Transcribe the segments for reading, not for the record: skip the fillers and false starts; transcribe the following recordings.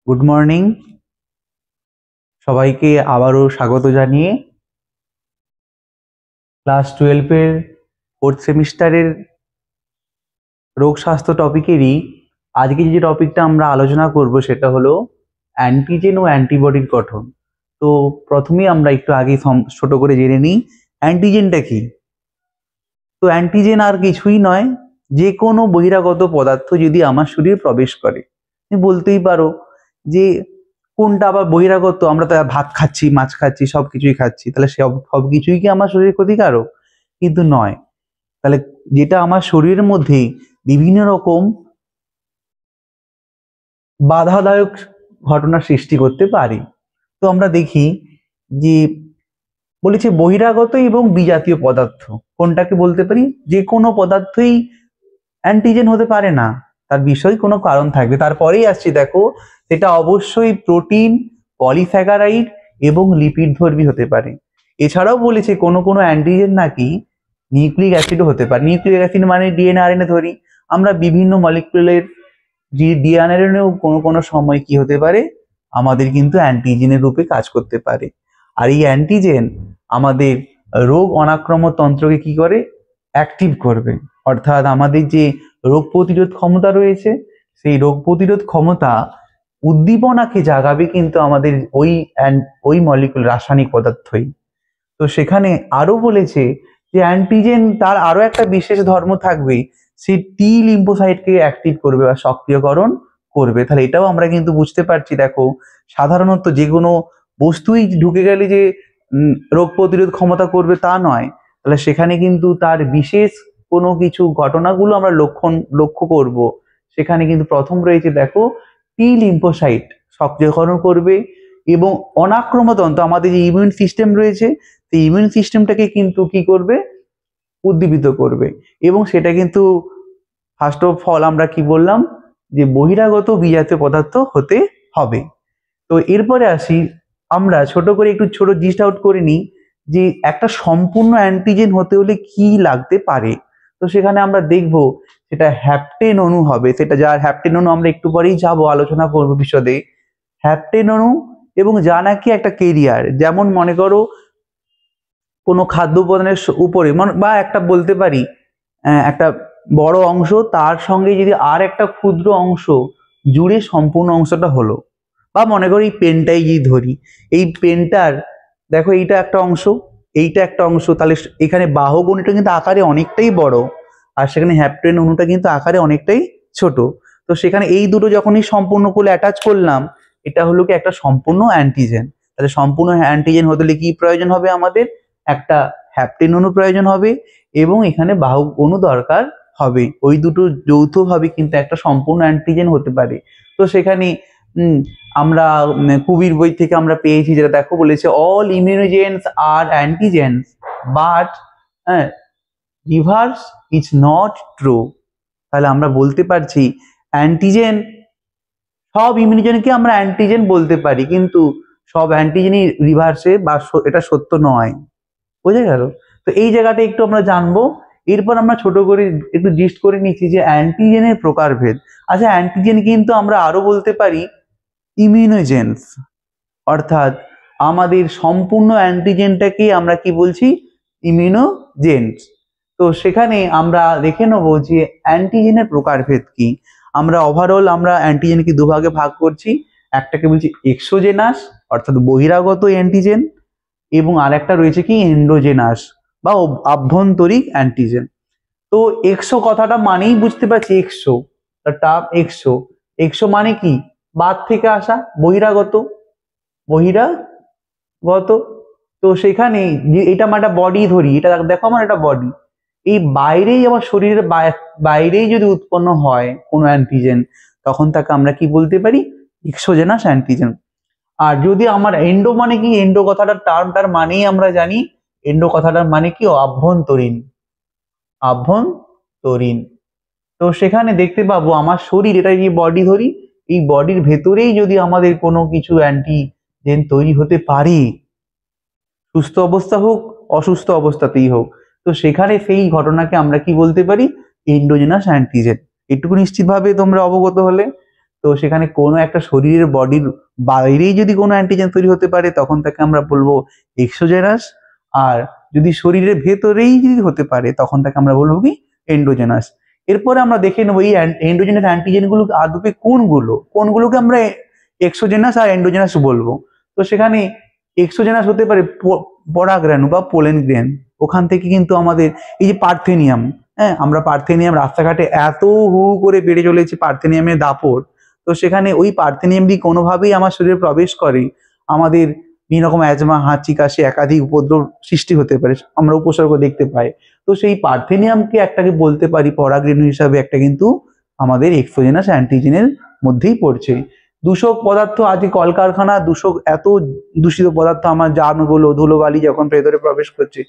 Good morning সবাইকে আবারও স্বাগত জানিয়ে ক্লাস 12-এর ফোর্থ সেমিস্টারের রোগ স্বাস্থ্য টপিকেরই আজকে যে টপিকটা আমরা আলোচনা করব সেটা হলো অ্যান্টিজেন ও অ্যান্টিবডির গঠন। তো প্রথমেই আমরা একটু আগে ছোট করে জেনে নিই অ্যান্টিজেনটা কি। তো অ্যান্টিজেন আর কিছুই নয়, যে কোনো বহিরাগত পদার্থ যদি আমার শরীরে প্রবেশ করে। তুমি বলতেই পারো যে কোনটা আবার বহিরাগত, আমরা তো ভাত খাচ্ছি, মাছ খাচ্ছি, সবকিছুই খাচ্ছি, তাহলে সবকিছুই কি আমার শরীরে ক্ষতিকারক? কিন্তু নয়। তাহলে যেটা আমার শরীরের মধ্যে বিভিন্ন রকম বাধাদায়ক ঘটনার সৃষ্টি করতে পারে। তো আমরা দেখি যে বলেছে বহিরাগত এবং বিজাতীয় পদার্থ। কোনটাকে বলতে পারি? যে কোনো পদার্থই অ্যান্টিজেন হতে পারে না, তার বিষয় কোনো কারণ থাকবে। তারপরেই আসছি, দেখো সেটা অবশ্যই প্রোটিন, পলিস্যাকারাইড এবং লিপিড ধর্মী হতে পারে। এছাড়াও বলেছে কোনো কোনো অ্যান্টিজেন নাকি নিউক্লিক অ্যাসিডও হতে পারে। নিউক্লিক অ্যাসিড মানে ডিএনএ আরএনএ ধরি, আমরা বিভিন্ন মলিকুলের যে ডিএনএও কোনো কোনো সময় কি হতে পারে, আমাদের কিন্তু অ্যান্টিজেনের রূপে কাজ করতে পারে। আর এই অ্যান্টিজেন আমাদের রোগ অনাক্রম্য তন্ত্রকে কি করে? অ্যাক্টিভ করবে। অর্থাৎ আমাদের যে রোগ প্রতিরোধ ক্ষমতা রয়েছে, সেই রোগ প্রতিরোধ ক্ষমতা উদ্দীপনাকে জাগাবে কিন্তু আমাদের ওই মলিকুল রাসায়নিক পদার্থই। তো সেখানে আরো বলেছে যে অ্যান্টিজেন তার আরো একটা বিশেষ ধর্ম থাকবে, সে টি লিম্ফোসাইটকে অ্যাক্টিভ করবে বা সক্রিয়করণ করবে। তাহলে এটাও আমরা কিন্তু বুঝতে পারছি। দেখো সাধারণত যে কোনো বস্তুই ঢুকে গেলে যে রোগ প্রতিরোধ ক্ষমতা করবে তা নয়, তাহলে সেখানে কিন্তু তার বিশেষ কোনো কিছু ঘটনাগুলো আমরা লক্ষ্য করব। সেখানে কিন্তু প্রথম রয়েছে, দেখো টি লিম্ফোসাইট সক্রিয়করণ করবে এবং অনাক্রম্যতন্ত্র, আমাদের যে ইমিউন সিস্টেম রয়েছে, সেই ইমিউন সিস্টেমটাকে কিন্তু কি করবে? উদ্দীপিত করবে। এবং সেটা কিন্তু ফার্স্ট অফ অল আমরা কি বললাম, যে বহিরাগত বিজাতীয় পদার্থ হতে হবে। তো এরপরে আসি, আমরা ছোট করে একটু ছোট জিস্ট আউট করে নিই যে একটা সম্পূর্ণ অ্যান্টিজেন হতে হলে কি লাগতে পারে। তো সেখানে আমরা দেখব সেটা হ্যাপটেন অণু হবে। সেটা যার হ্যাপটেন অণু আমরা একটু পরেই যাবো, আলোচনা করবো বিশদে। হ্যাপটেন অণু এবং যা নাকি একটা কেরিয়ার, যেমন মনে করো কোনো খাদ্য উপাদানের উপরে বা একটা বলতে পারি একটা বড় অংশ, তার সঙ্গে যদি আর একটা ক্ষুদ্র অংশ জুড়ে সম্পূর্ণ অংশটা হলো। বা মনে করি এই পেনটাই যদি ধরি, এই পেনটার দেখো এইটা একটা অংশ, এইটা একটা অংশ, তাহলে এখানে বাহক অণুটা কিন্তু আকারে অনেকটাই বড়, আর সেখানে হ্যাপটেন অণুটা কিন্তু আকারে অনেকটাই ছোট। তো সেখানে এই দুটো যখনই সম্পূর্ণ করে অ্যাটাচ করলাম, এটা হলো কি একটা সম্পূর্ণ অ্যান্টিজেন। তাহলে সম্পূর্ণ অ্যান্টিজেন হতে হলে কি প্রয়োজন হবে? আমাদের একটা হ্যাপটেন অণু প্রয়োজন হবে এবং এখানে বাহক অণু দরকার হবে। ওই দুটো যৌথভাবে কিন্তু একটা সম্পূর্ণ অ্যান্টিজেন হতে পারে। তো সেখানে আমরা কুবির বই থেকে আমরা পেয়েছি, যেটা দেখো বলেছে অল ইমিউনোজেন্স আর antigens but reverse is not true. তাহলে আমরা বলতে পারছি অ্যান্টিজেন, সব ইমিউনোজেনকে আমরা অ্যান্টিজেন বলতে পারি, কিন্তু সব অ্যান্টিজেনই রিভার্সে বা এটা সত্য নয়। বোঝা গেল? তো এই জায়গাটা একটু আমরা জানবো। এরপর আমরা ছোট করে একটু জিস্ট করে নিচ্ছি যে অ্যান্টিজেনের প্রকারভেদ। আচ্ছা, অ্যান্টিজেন কিন্তু আমরা আরো বলতে পারি ইমিউনোজেন্স, অর্থাৎ আমাদের সম্পূর্ণ অ্যান্টিজেনটাকে আমরা কি বলছি? ইমিউনোজেন্স। তো সেখানে আমরা দেখে নেব যে অ্যান্টিজেনের প্রকারভেদ কি। আমরা ওভারঅল আমরা অ্যান্টিজেনকে দুভাগে ভাগ করছি, একটাকে বলছি এক্সোজেনাস অর্থাৎ বহিরাগত অ্যান্টিজেন, এবং আরেকটা রয়েছে কি এন্ডোজেনাস বা আভ্যন্তরিক অ্যান্টিজেন। তো এক্সো কথাটা মানেই বুঝতে পারছি, এক্সো টার্ম এক্সো, এক্সো মানে কি? বাদ থেকে আসা, বহিরাগত, বহিরাগত। তো সেখানে যে এটা আমার একটা বডি ধরি, এটা দেখো আমার একটা বডি, এই বাইরেই আমার শরীরের বাইরেই যদি উৎপন্ন হয় কোনো অ্যান্টিজেন, তখন তাকে আমরা কি বলতে পারি? Exogenous antigen. আর যদি আমার এন্ডো মানে কি? এন্ডো কথাটার টার্মটার মানেই আমরা জানি, এন্ডো কথাটার মানে কি? আভ্যন্তরীণ, আভ্যন্তরীণ। তো সেখানে দেখতে পাবো আমার শরীর, এটা যে বডি ধরি, এই বডির ভেতরেই যদি আমাদের কোনো কিছু অ্যান্টিজেন তৈরি হতে পারে, সুস্থ অবস্থা হোক অসুস্থ অবস্থাতেই হোক, তো সেখানে সেই ঘটনাকে আমরা কি বলতে পারি? Endogenous antigen. এটুকু নিশ্চিতভাবে তোমরা অবগত হলে। তো সেখানে কোনো একটা শরীরের বডির বাইরেই যদি কোনো অ্যান্টিজেন তৈরি হতে পারে তখন তাকে আমরা বলবো এক্সোজেনাস, আর যদি শরীরের ভেতরেই যদি হতে পারে তখন তাকে আমরা বলবো কি এন্ডোজেনাস। এরপরে আমরা দেখে নেবো এই এন্ডোজেনাস অ্যান্টিজেন গুলো আদপে কোনগুলোকে আমরা এক্সোজেনাস আর এন্ডোজেনাস বলবো। তো সেখানে এক্সোজেনাস হতে পারে পরাগরেণু বা পোলেন গ্রেন, ওখান থেকে কিন্তু আমাদের এই যে পার্থেনিয়াম, হ্যাঁ আমরা পার্থেনিয়াম রাস্তাঘাটে এত হু করে বেড়ে চলেছে পার্থেনিয়ামের দাপট, তো সেখানে ওই পার্থেনিয়ামটি কোনোভাবেই আমার শরীরে প্রবেশ করে আমাদের বিভিন্ন রকম অ্যাজমা, হাঁচি, কাশি একাধিক উপদ্রব সৃষ্টি হতে পারে, আমরা উপসর্গ দেখতে পাই। তো সেই পার্থেনিয়ামকে একটাকে বলতে পারি পরাগরেণু হিসাবে, একটা কিন্তু আমাদের এক্সোজেনাস অ্যান্টিজেনের মধ্যেই পড়ছে। দূষক পদার্থ, আজকে কলকারখানা দূষক, এত দূষিত পদার্থ আমার যানগুলো ধুলোবালি যখন ভেতরে প্রবেশ করছে,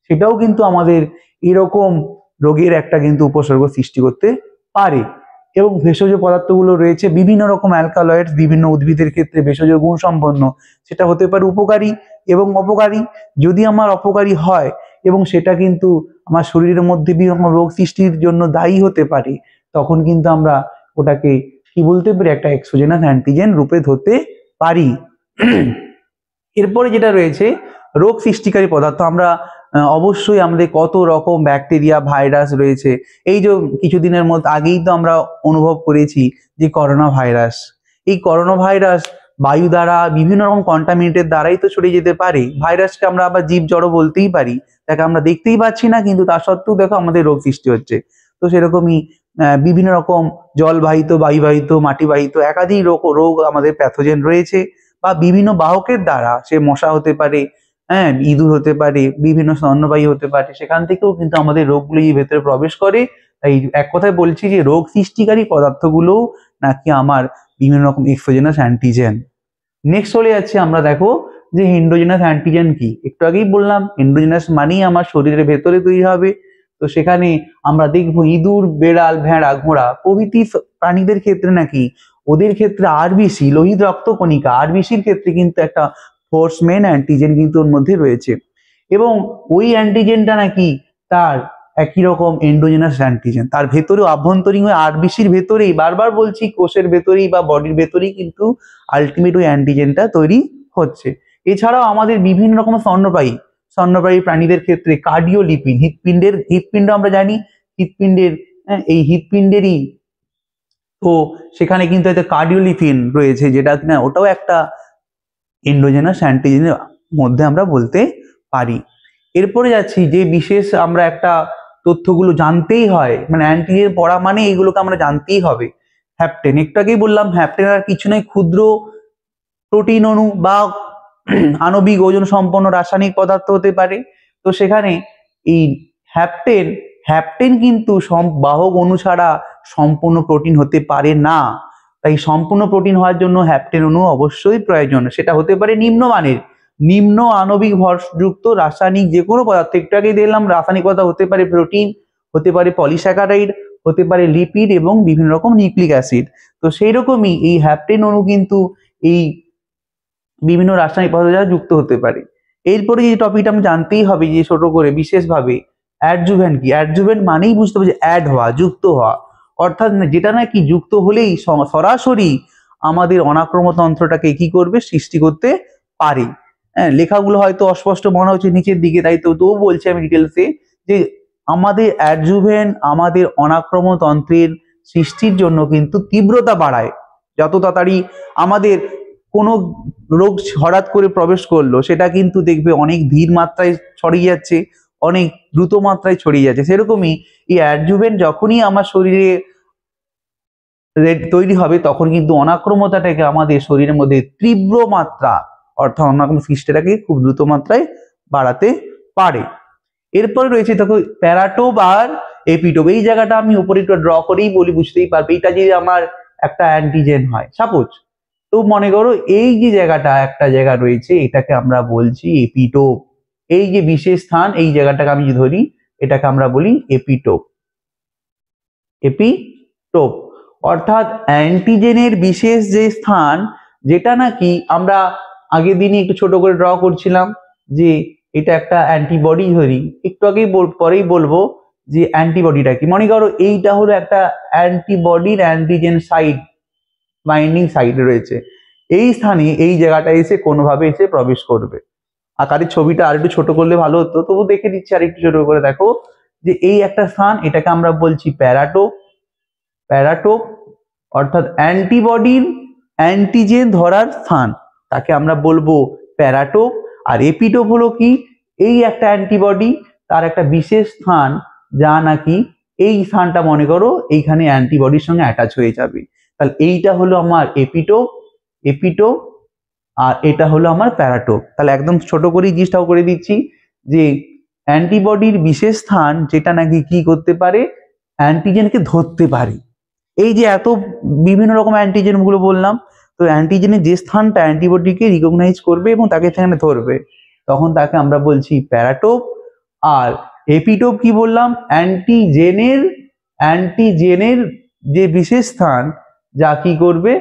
সেটাও কিন্তু আমাদের এরকম রোগের একটা কিন্তু উপসর্গ সৃষ্টি করতে পারে। এবং ভেষজ পদার্থগুলো রয়েছে বিভিন্ন রকম অ্যালকালয়েড, বিভিন্ন উদ্ভিদের ক্ষেত্রে ভেষজ গুণ সম্পন্ন, সেটা হতে পারে উপকারী এবং অপকারী। যদি আমার অপকারী হয় এবং সেটা কিন্তু আমার শরীরের মধ্যে বিভিন্ন রকম রোগ সৃষ্টির জন্য দায়ী হতে পারে, তখন কিন্তু আমরা ওটাকে কি বলতে পারি, একটা এক্সোজেনাস অ্যান্টিজেন রূপে ধরতে পারি। এরপরে যেটা রয়েছে রোগ সৃষ্টিকারী পদার্থ, আমরা অবশ্যই আমাদের কত রকম ব্যাকটেরিয়া, ভাইরাস রয়েছে। এই যে কিছুদিনের মধ্যে আগেই তো আমরা অনুভব করেছি যে করোনা ভাইরাস, এই করোনা ভাইরাস বায়ু দ্বারা বিভিন্ন রকম কন্টামিনেটের দ্বারাই তো ছড়িয়ে যেতে পারে। ভাইরাসকে আমরা আবার জীব জড় বলতেই পারি, তাকে আমরা দেখতেই পাচ্ছি না, কিন্তু তা সত্ত্বেও দেখো আমাদের রোগ সৃষ্টি হচ্ছে। তো সেরকমই বিভিন্ন রকম জলবাহিত, বায়ুবাহিত, মাটিবাহিত একাধিক রোগ আমাদের প্যাথোজেন রয়েছে, বা বিভিন্ন বাহকের দ্বারা, সে মশা হতে পারে, হ্যাঁ ইঁদুর হতে পারে, বিভিন্ন স্তন্যপায়ী হতে পারে, সেখান থেকেও কিন্তু আমাদের রোগগুলো ভেতরে প্রবেশ করে। তাই এক কথায় বলছি যে রোগ সৃষ্টিকারী পদার্থগুলো নাকি আমার বিভিন্ন রকম এক্সোজেনাস অ্যান্টিজেন। নেক্সট চলে যাচ্ছে, আমরা দেখো যে এন্ডোজেনাস অ্যান্টিজেন কি। একটু আগেই বললাম এন্ডোজেনাস মানেই আমার শরীরের ভেতরে তৈরি হবে। তো সেখানে আমরা দেখবো ইঁদুর, বেড়াল, ভেড়া, ঘোড়া প্রভৃতি প্রাণীদের ক্ষেত্রে নাকি ওদের ক্ষেত্রে আরবিসি, লোহিত রক্তকণিকা, আরবিসির ক্ষেত্রে কিন্তু একটা ফোর্সমেন অ্যান্টিজেন কিন্তু ওর মধ্যে রয়েছে, এবং ওই অ্যান্টিজেনটা নাকি তার একই রকম এন্ডোজেনাস অ্যান্টিজেন, তার ভেতরেও আভ্যন্তরীণ ওই আরবিসির ভেতরেই, বারবার বলছি কোষের ভেতরেই বা বডির ভেতরেই কিন্তু আলটিমেট ওই অ্যান্টিজেনটা তৈরি হচ্ছে। এছাড়াও আমাদের বিভিন্ন রকম স্তন্যপায়ী প্রাণীদের ক্ষেত্রে কার্ডিওলিপিন, হৃৎপিণ্ড আমরা জানি, হৃৎপিণ্ডের এই হৃৎপিণ্ডেরই তো সেখানে কিন্তু একটা কার্ডিওলিপিন রয়েছে, যেটা কিনা ওটাও একটা এন্ডোজেনাস অ্যান্টিজেনের মধ্যে আমরা বলতে পারি। এরপরে যাচ্ছি যে বিশেষ আমরা একটা তথ্যগুলো জানতেই হয়, মানে অ্যান্টিজেন পড়া মানে এইগুলোকে আমরা জানতেই হবে। হ্যাপটেন, একটু আগেই বললাম হ্যাপটেন আর কিছু নয়, ক্ষুদ্র প্রোটিন অণু বা আণবিক ওজন সম্পন্ন রাসায়নিক পদার্থ হতে পারে। তো সেখানে এই হ্যাপটেন কিন্তু বাহক অণু ছাড়া সম্পূর্ণ প্রোটিন হতে পারে না। তাই সম্পূর্ণ প্রোটিন হওয়ার জন্য হ্যাপটেন অণু অবশ্যই প্রয়োজন। সেটা হতে পারে নিম্নমানের, নিম্ন আণবিক ভরযুক্ত রাসায়নিক যে কোনো পদার্থ। একটু আগে দেখলাম রাসায়নিক পদার্থ হতে পারে প্রোটিন, হতে পারে পলিস্যাকারাইড, হতে পারে লিপিড এবং বিভিন্ন রকম নিউক্লিক অ্যাসিড। তো সেই রকমই এই হ্যাপটেন অণু কিন্তু এই বিভিন্ন রাসায়নিক পদার্থ দ্বারা যুক্ত হতে পারে। এরপরে যে টপিকটা আমি জানতেই হবে যে ছোট করে বিশেষভাবে, অ্যাডজুভেন্ট কি। অ্যাডজুভেন্ট মানেই বুঝতে হবে যে অ্যাড হওয়া, যুক্ত হওয়া, অর্থাৎ যেটা নাকি যুক্ত হলেই সরাসরি আমাদের অনাক্রম্যতন্ত্রটাকে কি করবে, সৃষ্টি করতে পারে। হ্যাঁ লেখাগুলো হয়তো অস্পষ্ট মনে হচ্ছে নিচের দিকে, তাই তো বলছি আমি ডিটেলসে যে আমাদের অ্যাডজুভেন্ট আমাদের অনাক্রম্যতন্ত্রের সৃষ্টির জন্য কিন্তু তীব্রতা বাড়ায়। যত তাড়াতাড়ি আমাদের কোনো রোগ হঠাৎ করে প্রবেশ করলো, সেটা কিন্তু দেখবে অনেক ধীর মাত্রায় ছড়িয়ে যাচ্ছে, অনেক দ্রুত মাত্রায় ছড়িয়ে যাচ্ছে। সেরকমই এই অ্যাডজুভেন্ট যখনই আমার শরীরে তৈরি হবে, তখন কিন্তু অনাক্রম্যতাটাকে আমাদের শরীরের মধ্যে তীব্র মাত্রা, অর্থাৎ অনাক্রম্য সৃষ্টিটাকে খুব দ্রুত মাত্রায় বাড়াতে পারে। এরপরে রয়েছে দেখো প্যারাটোপ আর এপিটোপ। এই জায়গাটা আমি উপরে একটু ড্র করেই বলি, বুঝতেই পারবে। এটা যদি আমার একটা অ্যান্টিজেন হয় সাপোজ, তো মনে করো এই যে জায়গাটা, একটা জায়গা রয়েছে, এটাকে আমরা বলছি এপিটোপ। এই যে বিশেষ স্থান, এই জায়গাটাকে আমি ধরি, এটাকে আমরা বলি এপিটোপ। এপিটোপ অর্থাৎ অ্যান্টিজেনের বিশেষ যে স্থান, যেটা নাকি আমরা আগের দিনই একটু ছোট করে ড্র করছিলাম যে এটা একটা অ্যান্টিবডি ধরি, একটু আগেই পরেই বলবো যে অ্যান্টিবডিটা কি। মনে করো এইটা হলো একটা অ্যান্টিবডির অ্যান্টিজেন সাইট, বাইন্ডিং সাইটে রয়েছে, এই স্থানে এই জায়গাটায় এসে কোনোভাবে এসে প্রবেশ করবে। আকারের ছবিটা আর একটু ছোট করলে ভালো হতো, তবু দেখে দিচ্ছি আর একটু ছোট করে। দেখো যে এই একটা স্থান, এটাকে আমরা বলছি প্যারাটোপ। প্যারাটোপ অর্থাৎ অ্যান্টিবডির অ্যান্টিজেন ধরার স্থান, তাকে আমরা বলবো প্যারাটোপ। আর এপিটোপ হলো কি, এই একটা অ্যান্টিবডি তার একটা বিশেষ স্থান, যা নাকি এই স্থানটা মনে করো এইখানে অ্যান্টিবডির সঙ্গে অ্যাটাচ হয়ে যাবে। তাহলে এইটা হলো আমার এপিটোপ, এপিটোপ, আর এটা হলো আমার প্যারাটোপ। তাহলে একদম ছোট করেই জিনিসটাও করে দিচ্ছি যে অ্যান্টিবডির বিশেষ স্থান যেটা নাকি কি করতে পারে, অ্যান্টিজেনকে ধরতে পারে। এই যে এত বিভিন্ন রকম অ্যান্টিজেন গুলো বললাম, তো অ্যান্টিজেনের যে স্থানটা অ্যান্টিবডিকে রিকগনাইজ করবে এবং তাকে সেখানে ধরবে, তখন তাকে আমরা বলছি প্যারাটোপ। আর এপিটোপ কি বললাম, অ্যান্টিজেনের যে বিশেষ স্থান যা কি করবে,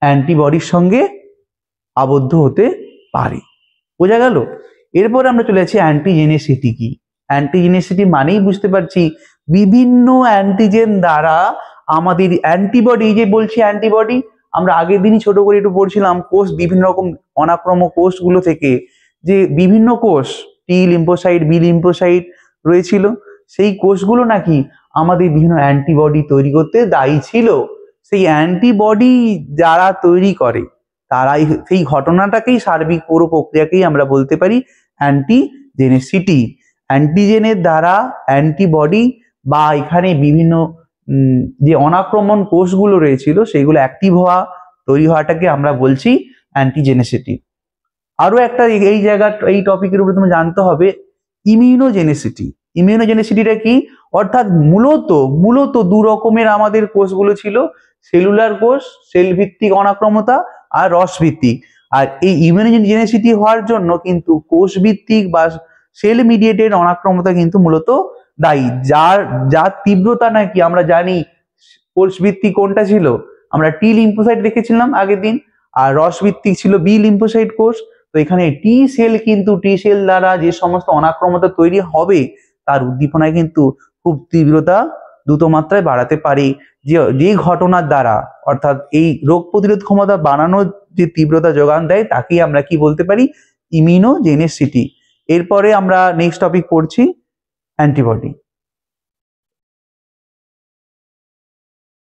অ্যান্টিবডির সঙ্গে আবদ্ধ হতে পারে। বোঝা গেল? এরপর আমরা চলে যাচ্ছি অ্যান্টিজেনেসিটি কি। অ্যান্টিজেনেসিটি মানেই বুঝতে পারছি বিভিন্ন অ্যান্টিজেন দ্বারা আমাদের অ্যান্টিবডি, যে বলছি অ্যান্টিবডি, আমরা আগের দিনই ছোট করে একটু পড়ছিলাম কোষ, বিভিন্ন রকম অনাক্রম কোষগুলো থেকে যে বিভিন্ন কোষ, টি লিম্ফোসাইট, বি লিম্ফোসাইট রয়েছিল, সেই কোষগুলো নাকি আমাদের বিভিন্ন অ্যান্টিবডি তৈরি করতে দায়ী ছিল। সেই অ্যান্টিবডি যারা তৈরি করে তারাই, সেই ঘটনাটাকেই, সার্বিক পুরো প্রক্রিয়াকেই আমরা বলতে পারি অ্যান্টিজেনেসিটি। অ্যান্টিজেনের দ্বারা অ্যান্টিবডি বা এখানে বিভিন্ন যে অনাক্রমণ কোষগুলো রয়েছিল সেইগুলো অ্যাক্টিভ হওয়া, তৈরি হওয়াটাকে আমরা বলছি অ্যান্টিজেনেসিটি। আরো একটা এই জায়গা, এই টপিকের উপরে তোমার জানতে হবে ইমিউনোজেনেসিটি। ইমিউনোজেনেসিটিটা কি, অর্থাৎ মূলত দু রকমের আমাদের কোষগুলো ছিল, সেলুলার কোষ, সেল ভিত্তিক অনাক্রমতা, আর রস ভিত্তিক। আর এই ইমিউনোজেনেসিটি হওয়ার জন্য কিন্তু কোষ ভিত্তিক বা সেল মিডিয়েটেড অনাক্রমতা কিন্তু মূলত দায়ী, যার তীব্রতা নাকি আমরা জানি। কোষ ভিত্তিক কোনটা ছিল, আমরা টি লিম্ফোসাইট দেখেছিলাম আগের দিন, আর রস ভিত্তিক ছিল বি লিম্ফোসাইট কোষ। তো এখানে টি সেল কিন্তু, টি সেল দ্বারা যে সমস্ত অনাক্রমতা তৈরি হবে তার উদ্দীপনায় কিন্তু খুব তীব্রতা দ্রুত মাত্রায় বাড়াতে পারে, যে ঘটনার দ্বারা, অর্থাৎ এই রোগ প্রতিরোধ ক্ষমতা বাড়ানোর যে তীব্রতা যোগান দেয় তাকেই আমরা কি বলতে পারি, ইমিউনোজেনেসিটি। এরপরে আমরা নেক্সট টপিক পড়ছি অ্যান্টিবডি।